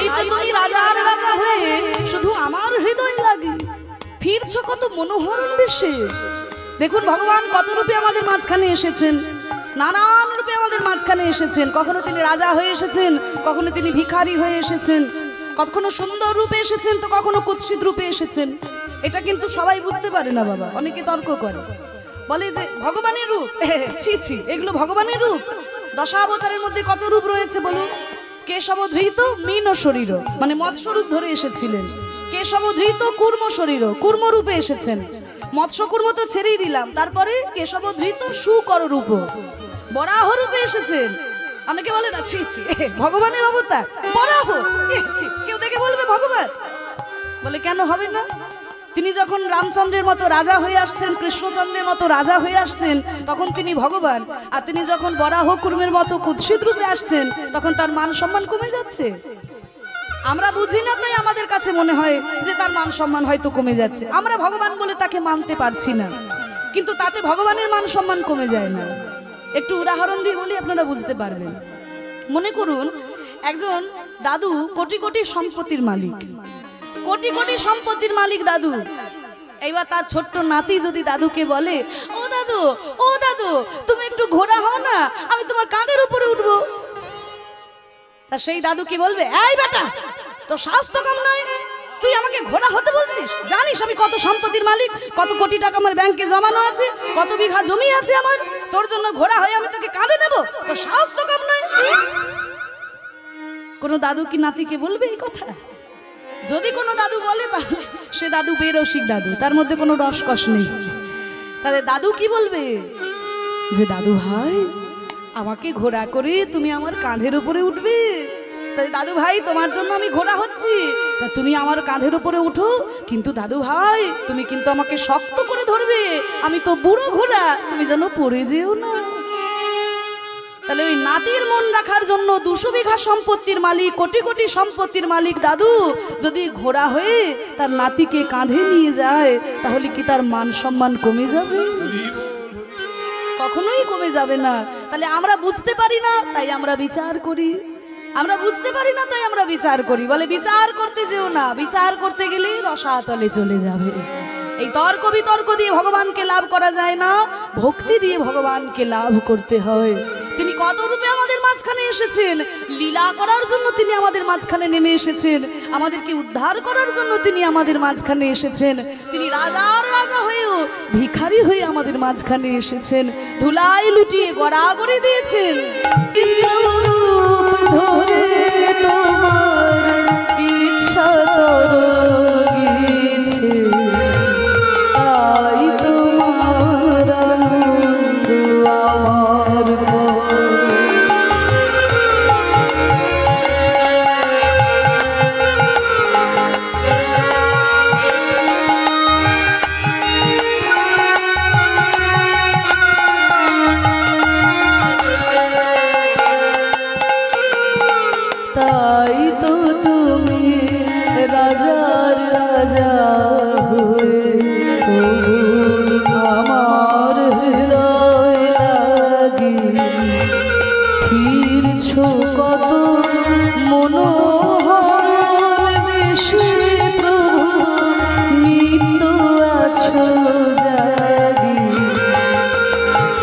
তাই তো তুমি রাজার রাজা হয়ে শুধু আমার হৃদয় লাগে ফিরছো কত মনোহরণ বেশে। দেখুন ভগবান কত রূপে আমাদের মাঝখানে এসেছেন, নানান রূপে আমাদের মাঝখানে এসেছেন। কখনো তিনি রাজা হয়ে এসেছেন, কখনো তিনি ভিখারি হয়ে এসেছেন, কখনো সুন্দর রূপে এসেছেন, তো কখনো কুৎসিত রূপে এসেছেন। এটা কিন্তু সবাই বুঝতে পারে না বাবা, অনেকে তর্ক করে, বলে যে ভগবানের রূপ, ছি ছি, এগুলো ভগবানের রূপ। দশাবতারের মধ্যে কত রূপ রয়েছে বলুন? কেশবধৃত মীন শরীর, মানে মৎস্যরূপ ধরে এসেছিলেন। কেশবধৃত কুর্ম শরীর, কুর্ম রূপে এসেছেন। মৎস্যকুর্ম তো ছেড়েই দিলাম, তারপরে কেশবধৃত সুকর রূপ, বরাহ রূপে এসেছেন। অনেকে বলে না ছি ছি, ভগবানের অবতার বরাহ, কেউ দেখে বলবে ভগবান? বলে কেন হবে না? তিনি যখন রামচন্দ্রের মতো রাজা হয়ে আসছেন, কৃষ্ণচন্দ্রের মতো রাজা হয়ে আসছেন, তখন তিনি ভগবান। আর তিনি যখন বরাহ কুর্মের মতো কুৎসিত রূপে আসছেন, তখন তার মান সম্মান কমে যাচ্ছে। আমরা বুঝি না, তাই আমাদের কাছে মনে হয় যে তার মান সম্মান হয়তো কমে যাচ্ছে। আমরা ভগবান বলে তাকে মানতে পারছি না, কিন্তু তাতে ভগবানের মান সম্মান কমে যায় না। একটু উদাহরণ দিয়ে বলি, আপনারা বুঝতে পারবেন। মনে করুন একজন দাদু কোটি কোটি সম্পত্তির মালিক, কোটি কোটি সম্পত্তির মালিক দাদু। এইবার তার ছোট্ট নাতি যদি দাদুকে বলে, ও দাদু, ও দাদু, তুমি একটু ঘোড়া হও না, আমি তোমার কাঁধের উপরে উঠবো। তা সেই দাদু কি বলবে? এই বেটা, তো সাহস তো কম নয়, তুই আমাকে ঘোড়া হতে বলছিস? জানিস আমি কত সম্পত্তির মালিক, কত কোটি টাকা আমার ব্যাংকে জমানো আছে, কত বিঘা জমি আছে আমার, তোর জন্য ঘোড়া হয়ে আমি তোকে কাঁধে নেবো? তো সাহস তো কম নয়। কোন দাদু কি নাতিকে বলবে এই কথা? যদি কোনো দাদু বলে তাহলে সে দাদু বেরসিক দাদু, তার মধ্যে কোনো রসকস নেই। তাহলে দাদু কি বলবে? যে দাদু ভাই, আমাকে ঘোড়া করে তুমি আমার কাঁধের উপরে উঠবে। তাই দাদু ভাই, তোমার জন্য আমি ঘোড়া হচ্ছি, তা তুমি আমার কাঁধের উপরে উঠো, কিন্তু দাদু ভাই তুমি কিন্তু আমাকে শক্ত করে ধরবে, আমি তো বুড়ো ঘোড়া, তুমি যেন পড়ে যেও না। তাহলে ওই নাতির মন রাখার জন্য 200 বিঘা সম্পত্তির মালিক, কোটি কোটি সম্পত্তির মালিক দাদু যদি ঘোড়া হয়ে তার নাতিকে কাঁধে নিয়ে যায়, তাহলে কি তার মান সম্মান কমে যাবে? কখনোই কমে যাবে না। তাহলে আমরা বুঝতে পারি না, তাই আমরা বিচার করি। আমরা বুঝতে পারি না, তাই আমরা বিচার করি। বলে বিচার করতে যেও না, বিচার করতে গেলে রসাতলে চলে যাবে। এই তর্ক বিতর্ক দিয়ে ভগবানকে লাভ করা যায় না, ভক্তি দিয়ে ভগবানকে লাভ করতে হয়। তিনি কত রূপে আমাদের মাঝখানে এসেছেন, লীলা করার জন্য তিনি আমাদের মাঝখানে নেমে এসেছেন, আমাদেরকে উদ্ধার করার জন্য তিনি আমাদের মাঝখানে এসেছেন। তিনি রাজার রাজা হয়েও ভিখারি হয়ে আমাদের মাঝখানে এসেছেন, ধুলাই লুটিয়ে গড়াগড়ি দিয়েছেন। ধরে তোমার ইচ্ছা গিয়েছে, তাই তোমার আনন্দ আমার তাই তো তুমি রাজার রাজা হয়ে তবু আমার হৃদয় লাগে ফিরছো কত মনোহর বেশে প্রভু, নিত্য আছো জাগি।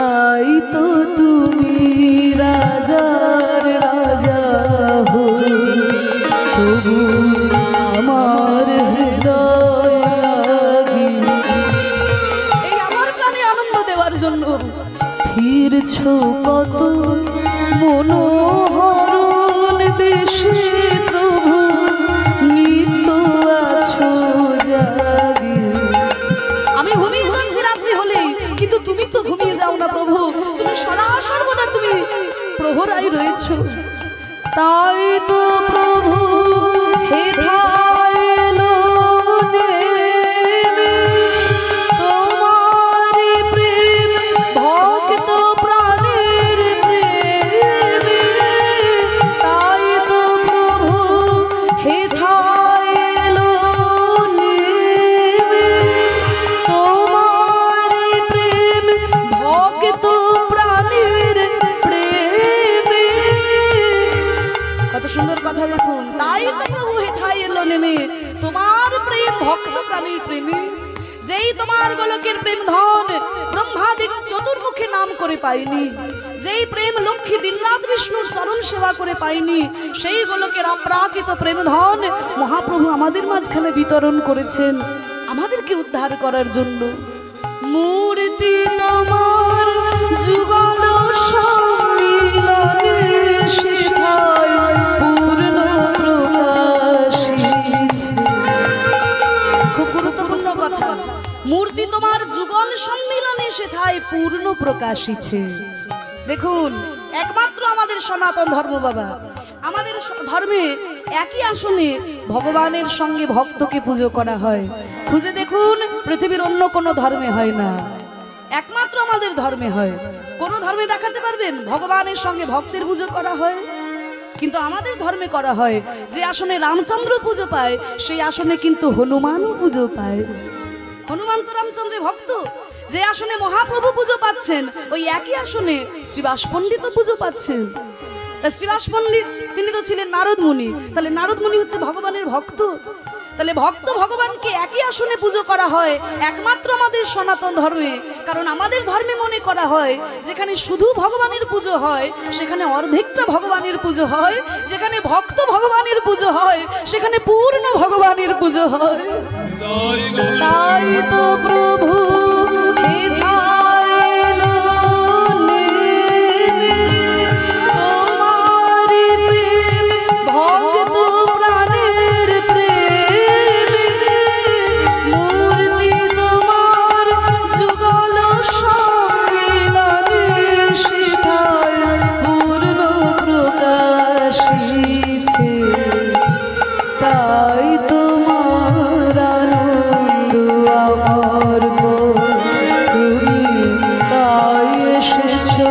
তাই তো তুমি রাজার রাজা হয়ে তবু আমার হৃদয় লাগি। এই আমার প্রাণে আনন্দ দেওয়ার জন্য ফিরছো কত মনোহরণ বেশে প্রভু, নিত্য আছো জাগি। আমি ঘুমিয়ে যাচ্ছি রাত্রি হলেই, কিন্তু তুমি তো ঘুমিয়ে যাও না প্রভু, তুমি সদা সর্বদা তুমি প্রহরায় রয়েছো। তাই তো প্রভু হেথাইলো নেমে তোমারি প্রেম, ভক্ত প্রাণের প্রেমে। তাই তো প্রভু হেথাইলো নেমে তোমারি প্রেম, ভক্ত প্রাণের প্রেমে। কত সুন্দর কথা দেখুন। তো প্রভু হেথায় এলো নেমে তোমার প্রেম ভক্ত প্রাণীর প্রেমে। যেই তোমার গোলকের প্রেম ধন ব্রহ্মাদির চতুর্মুখে নাম করে পাইনি, যেই প্রেম লক্ষ্মী দিনরাত বিষ্ণুর চরণ সেবা করে পাইনি, সেই গোলকের অপ্রাকৃত প্রেম ধন মহাপ্রভু আমাদের মাঝখানে বিতরণ করেছেন আমাদেরকে উদ্ধার করার জন্য। মূর্তি তোমার যুগল সম্মিলনে সেথায় পূর্ণ প্রকাশিছে। খুব গুরুত্বপূর্ণ কথা, মূর্তি তোমার যুগল সম্মিলনে সেথায় পূর্ণ প্রকাশিছে। দেখুন, একমাত্র আমাদের সনাতন ধর্ম বাবা, আমাদের ধর্মে একই আসনে ভগবানের সঙ্গে ভক্তকে পুজো করা হয়। খুঁজে দেখুন, পৃথিবীর অন্য কোনো ধর্মে হয় না, একমাত্র আমাদের ধর্মে হয়। কোন ধর্মে দেখাতে পারবেন ভগবানের সঙ্গে ভক্তের পুজো করা হয়? কিন্তু আমাদের ধর্মে করা হয়। যে আসনে রামচন্দ্র পুজো পায় সেই আসনে কিন্তু হনুমানও পুজো পায়। হনুমান তো রামচন্দ্রের ভক্ত। যে আসনে মহাপ্রভু পুজো পাচ্ছেন ওই একই আসনে শ্রীবাস পণ্ডিত পুজো পাচ্ছেন। তা শ্রীবাস পণ্ডিত তিনি তো ছিলেন নারদ মুনি, তাহলে নারদ মুনি হচ্ছে ভগবানের ভক্ত। তাহলে ভক্ত ভগবানকে একই আসনে পুজো করা হয় একমাত্র আমাদের সনাতন ধর্মে। কারণ আমাদের ধর্মে মনে করা হয় যেখানে শুধু ভগবানের পুজো হয় সেখানে অর্ধেকটা ভগবানের পুজো হয়, যেখানে ভক্ত ভগবানের পুজো হয় সেখানে পূর্ণ ভগবানের পুজো হয়। তাই তো প্রভু তুমি তাই এসেছো।